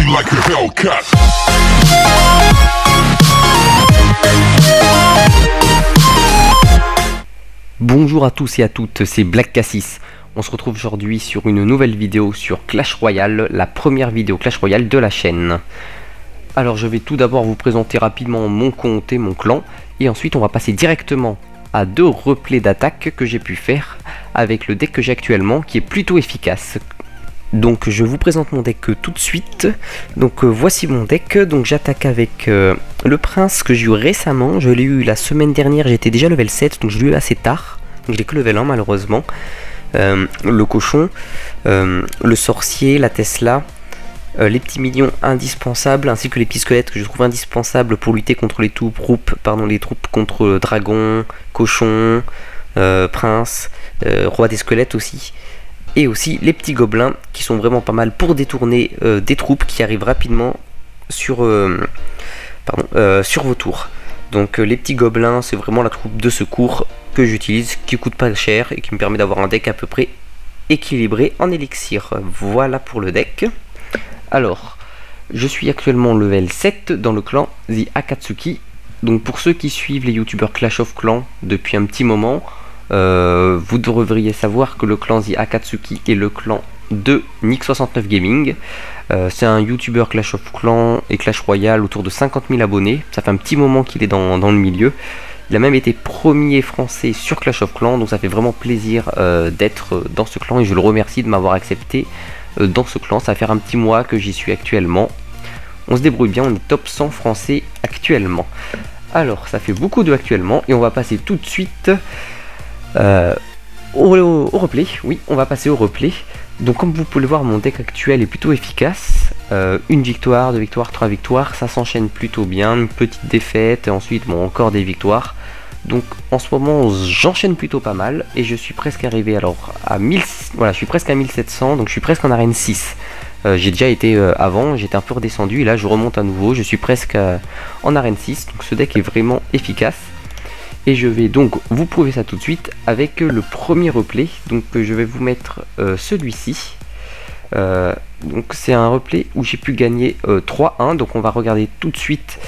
me like a Hellcat. Bonjour à tous et à toutes, c'est Black Cassis. On se retrouve aujourd'hui sur une nouvelle vidéo sur Clash Royale, la première vidéo Clash Royale de la chaîne. Alors je vais tout d'abord vous présenter rapidement mon compte et mon clan, et ensuite on va passer directement à deux replays d'attaque que j'ai pu faire avec le deck que j'ai actuellement, qui est plutôt efficace. Donc je vous présente mon deck tout de suite. Donc voici mon deck. Donc j'attaque avec le prince que j'ai eu récemment. Je l'ai eu la semaine dernière, j'étais déjà level 7, donc je l'ai eu assez tard. Donc je l'ai que level 1 malheureusement. Le cochon, le sorcier, la Tesla, les petits minions indispensables, ainsi que les petits squelettes que je trouve indispensables pour lutter contre les troupes contre dragon, cochon, prince, roi des squelettes aussi. Et aussi les petits gobelins qui sont vraiment pas mal pour détourner des troupes qui arrivent rapidement sur vos tours. Donc les petits gobelins, c'est vraiment la troupe de secours que j'utilise, qui coûte pas cher et qui me permet d'avoir un deck à peu près équilibré en élixir. Voilà pour le deck. Alors, je suis actuellement level 7 dans le clan The Akatsuki. Donc pour ceux qui suivent les youtubeurs Clash of Clans depuis un petit moment, vous devriez savoir que le clan The Akatsuki est le clan de Nick69 Gaming. C'est un youtubeur Clash of Clans et Clash Royale autour de 50 000 abonnés. Ça fait un petit moment qu'il est dans le milieu. Il a même été premier français sur Clash of Clans, donc ça fait vraiment plaisir d'être dans ce clan et je le remercie de m'avoir accepté dans ce clan. Ça va faire un petit mois que j'y suis actuellement. On se débrouille bien, on est top 100 français actuellement. Alors ça fait beaucoup de actuellement et on va passer tout de suite au replay. Oui, on va passer au replay. Donc comme vous pouvez le voir, mon deck actuel est plutôt efficace. Une victoire, deux victoires, trois victoires, ça s'enchaîne plutôt bien. Une petite défaite et ensuite bon, encore des victoires. Donc en ce moment j'enchaîne plutôt pas mal et je suis presque arrivé alors à 1000, voilà, je suis presque à 1700, donc je suis presque en arène 6. J'ai déjà été avant, j'étais un peu redescendu et là je remonte à nouveau, je suis presque en arène 6, donc ce deck est vraiment efficace. Et je vais donc vous prouver ça tout de suite avec le premier replay. Donc je vais vous mettre celui-ci. Donc c'est un replay où j'ai pu gagner 3-1. Donc on va regarder tout de suite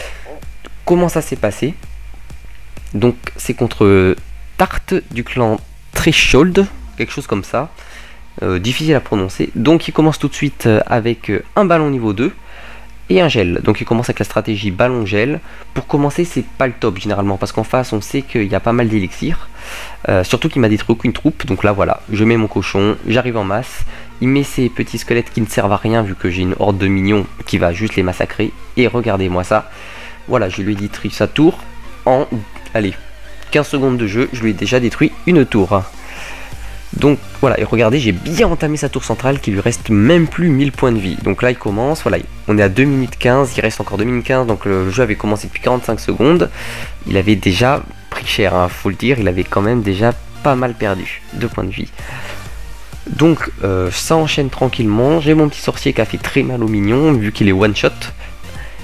comment ça s'est passé. Donc c'est contre Tarte du clan Threshold, quelque chose comme ça. Difficile à prononcer. Donc il commence tout de suite avec un ballon niveau 2. Et un gel, donc il commence avec la stratégie ballon gel. Pour commencer c'est pas le top généralement parce qu'en face on sait qu'il y a pas mal d'élixirs, surtout qu'il m'a détruit aucune troupe. Donc là voilà, je mets mon cochon, j'arrive en masse, il met ses petits squelettes qui ne servent à rien vu que j'ai une horde de minions qui va juste les massacrer. Et regardez-moi ça, voilà, je lui ai détruit sa tour en, allez, 15 secondes de jeu, je lui ai déjà détruit une tour. Donc voilà, et regardez, j'ai bien entamé sa tour centrale qui lui reste même plus 1000 points de vie. Donc là il commence, voilà, on est à 2 minutes 15, il reste encore 2 minutes 15, donc le jeu avait commencé depuis 45 secondes. Il avait déjà pris cher, hein, faut le dire, il avait quand même déjà pas mal perdu de points de vie. Donc ça enchaîne tranquillement, j'ai mon petit sorcier qui a fait très mal aux minions vu qu'il est one shot.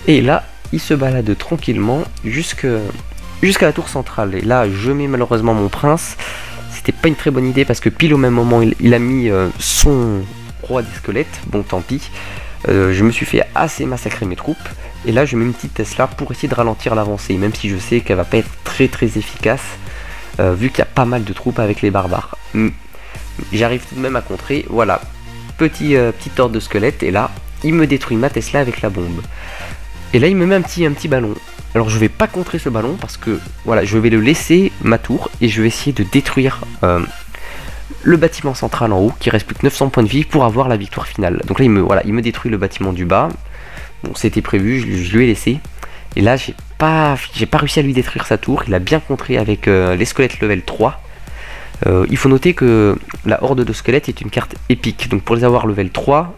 Et là, il se balade tranquillement jusqu'à la tour centrale. Et là, je mets malheureusement mon prince. C'était pas une très bonne idée parce que pile au même moment il a mis son roi des squelettes, bon tant pis. Je me suis fait assez massacrer mes troupes et là je mets une petite Tesla pour essayer de ralentir l'avancée, même si je sais qu'elle va pas être très efficace vu qu'il y a pas mal de troupes avec les barbares. J'arrive tout de même à contrer, voilà, petite horde de squelettes et là il me détruit ma Tesla avec la bombe. Et là il me met un petit ballon. Alors je vais pas contrer ce ballon parce que voilà, je vais le laisser ma tour et je vais essayer de détruire le bâtiment central en haut qui reste plus que 900 points de vie pour avoir la victoire finale. Donc là il me détruit le bâtiment du bas. Bon, c'était prévu, je lui ai laissé. Et là j'ai pas réussi à lui détruire sa tour. Il a bien contré avec les squelettes level 3. Il faut noter que la horde de squelettes est une carte épique. Donc pour les avoir level 3,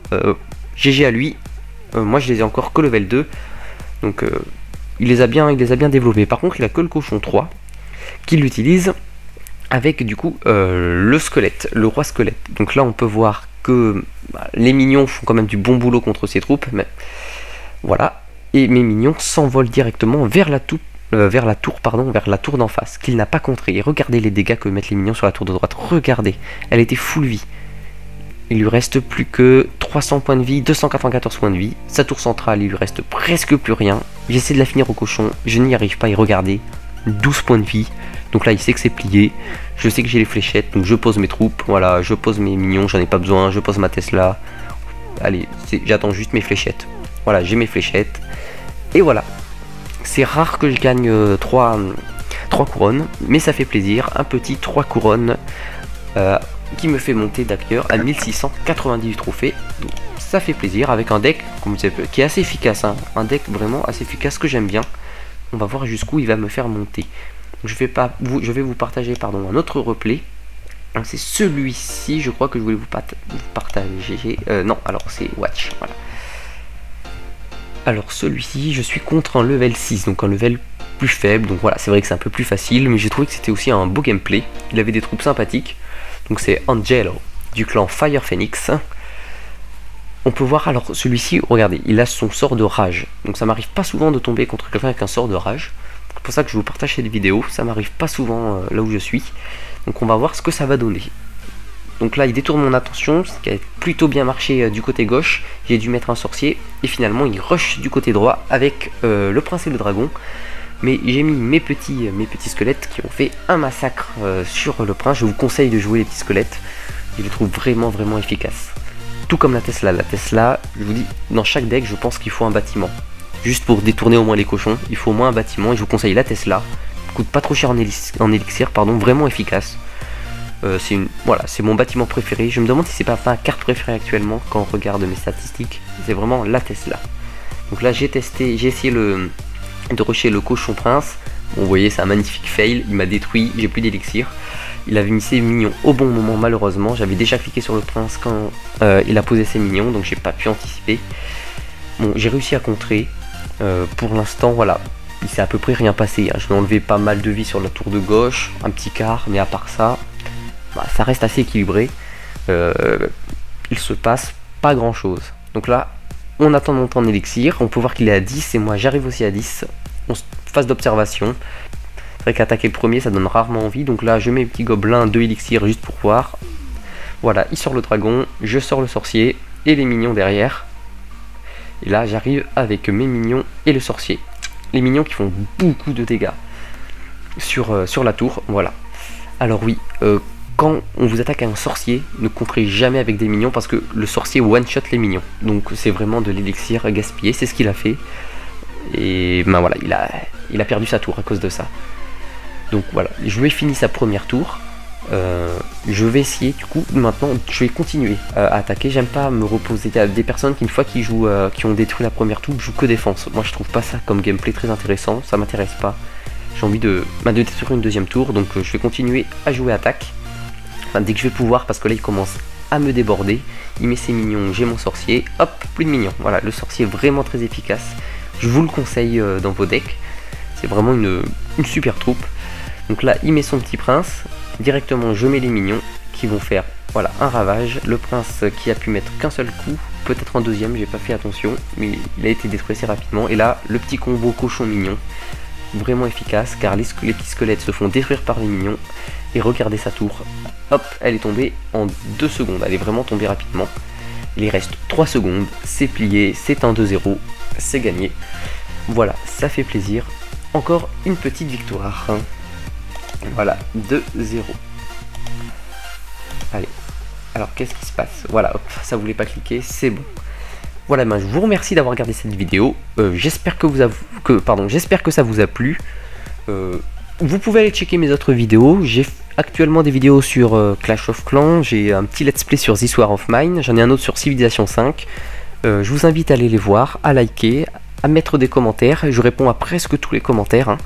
GG à lui. Moi je les ai encore que level 2. Donc il les a bien développés. Par contre il a que le cochon 3 qui l'utilise avec du coup le squelette, le roi squelette. Donc là on peut voir que les minions font quand même du bon boulot contre ces troupes, mais voilà, et mes minions s'envolent directement vers la tour d'en face, qu'il n'a pas contré. Et regardez les dégâts que mettent les minions sur la tour de droite, regardez, elle était full vie. Il lui reste plus que 300 points de vie, 294 points de vie. Sa tour centrale, il lui reste presque plus rien. J'essaie de la finir au cochon, je n'y arrive pas. Et regardez, 12 points de vie. Donc là, il sait que c'est plié. Je sais que j'ai les fléchettes, donc je pose mes troupes. Voilà, je pose mes minions, j'en ai pas besoin. Je pose ma Tesla. Allez, j'attends juste mes fléchettes. Voilà, j'ai mes fléchettes. Et voilà. C'est rare que je gagne 3 couronnes, mais ça fait plaisir. Un petit 3 couronnes qui me fait monter d'ailleurs à 1698 trophées. Donc ça fait plaisir avec un deck, comme vous savez, qui est assez efficace. Hein. Un deck vraiment assez efficace que j'aime bien. On va voir jusqu'où il va me faire monter. Je vais vous partager un autre replay. C'est celui-ci, je crois que je voulais vous partager. Non, alors c'est Watch. Voilà. Alors celui-ci, je suis contre un level 6, donc un level plus faible. Donc voilà, c'est vrai que c'est un peu plus facile, mais j'ai trouvé que c'était aussi un beau gameplay. Il avait des troupes sympathiques. Donc c'est Angelo du clan Fire Phoenix. On peut voir alors celui-ci, regardez, il a son sort de rage. Donc ça m'arrive pas souvent de tomber contre quelqu'un avec un sort de rage. C'est pour ça que je vous partage cette vidéo. Ça m'arrive pas souvent là où je suis. Donc on va voir ce que ça va donner. Donc là il détourne mon attention, ce qui a plutôt bien marché du côté gauche. J'ai dû mettre un sorcier et finalement il rush du côté droit avec le prince et le dragon. Mais j'ai mis mes petits squelettes qui ont fait un massacre sur le prince. Je vous conseille de jouer les petits squelettes. Je les trouve vraiment efficaces. Tout comme la Tesla. La Tesla, je vous dis, dans chaque deck je pense qu'il faut un bâtiment. Juste pour détourner au moins les cochons, il faut au moins un bâtiment. Et je vous conseille la Tesla. Coûte pas trop cher en élixir, pardon, vraiment efficace. C'est mon bâtiment préféré. Je me demande si c'est pas ma carte préférée actuellement quand on regarde mes statistiques. C'est vraiment la Tesla. Donc là j'ai essayé de rusher le cochon prince. Bon, vous voyez, c'est un magnifique fail. Il m'a détruit, j'ai plus d'élixir. Il avait mis ses minions au bon moment, malheureusement. J'avais déjà cliqué sur le prince quand il a posé ses minions, donc j'ai pas pu anticiper. Bon, j'ai réussi à contrer. Pour l'instant, voilà. Il s'est à peu près rien passé. Hein. Je vais enlever pas mal de vie sur la tour de gauche, un petit quart, mais à part ça, ça reste assez équilibré. Il se passe pas grand chose. Donc là, on attend mon temps d'élixir. On peut voir qu'il est à 10 et moi j'arrive aussi à 10. On se phase d'observation. C'est vrai qu'attaquer le premier ça donne rarement envie. Donc là, je mets mes petits gobelins, 2 élixirs juste pour voir. Voilà, il sort le dragon, je sors le sorcier et les minions derrière. Et là, j'arrive avec mes minions et le sorcier. Les minions qui font beaucoup de dégâts sur la tour, voilà. Alors oui, quand on vous attaque à un sorcier, ne contrez jamais avec des minions parce que le sorcier one-shot les minions. Donc c'est vraiment de l'élixir gaspillé, c'est ce qu'il a fait. Et ben voilà, il a perdu sa tour à cause de ça. Donc voilà, je lui ai fini sa première tour. Je vais essayer du coup, maintenant je vais continuer à attaquer. J'aime pas me reposer. Il y a des personnes qui une fois qu'ils jouent, qui ont détruit la première tour, jouent que défense. Moi je trouve pas ça comme gameplay très intéressant, ça m'intéresse pas. J'ai envie de détruire une deuxième tour, donc je vais continuer à jouer attaque. Enfin, dès que je vais pouvoir, parce que là il commence à me déborder. Il met ses minions, j'ai mon sorcier, hop, plus de minions. Voilà, le sorcier est vraiment très efficace. Je vous le conseille dans vos decks. C'est vraiment une super troupe. Donc là il met son petit prince. Directement je mets les minions qui vont faire voilà un ravage. Le prince qui a pu mettre qu'un seul coup, peut-être un deuxième, j'ai pas fait attention, mais il a été détruit assez rapidement. Et là le petit combo cochon mignon, vraiment efficace car les petits squelettes se font détruire par les minions. Et regardez sa tour, hop, elle est tombée en 2 secondes, elle est vraiment tombée rapidement. Il reste 3 secondes, c'est plié, c'est un 2-0, c'est gagné. Voilà, ça fait plaisir. Encore une petite victoire. Voilà, 2-0. Allez, alors qu'est-ce qui se passe? Voilà, hop, ça voulait pas cliquer, c'est bon. Voilà, ben, je vous remercie d'avoir regardé cette vidéo. J'espère que ça vous a plu. Vous pouvez aller checker mes autres vidéos. J'ai actuellement des vidéos sur Clash of Clans. J'ai un petit let's play sur This War of Mine. J'en ai un autre sur Civilization 5. Je vous invite à aller les voir, à liker, à mettre des commentaires. Je réponds à presque tous les commentaires. Hein.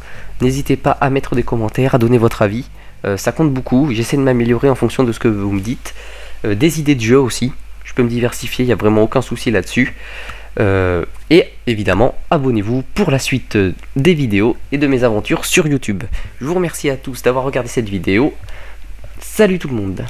N'hésitez pas à mettre des commentaires, à donner votre avis. Ça compte beaucoup. J'essaie de m'améliorer en fonction de ce que vous me dites. Des idées de jeu aussi. Je peux me diversifier, il n'y a vraiment aucun souci là-dessus. Et évidemment, abonnez-vous pour la suite des vidéos et de mes aventures sur YouTube. Je vous remercie à tous d'avoir regardé cette vidéo. Salut tout le monde!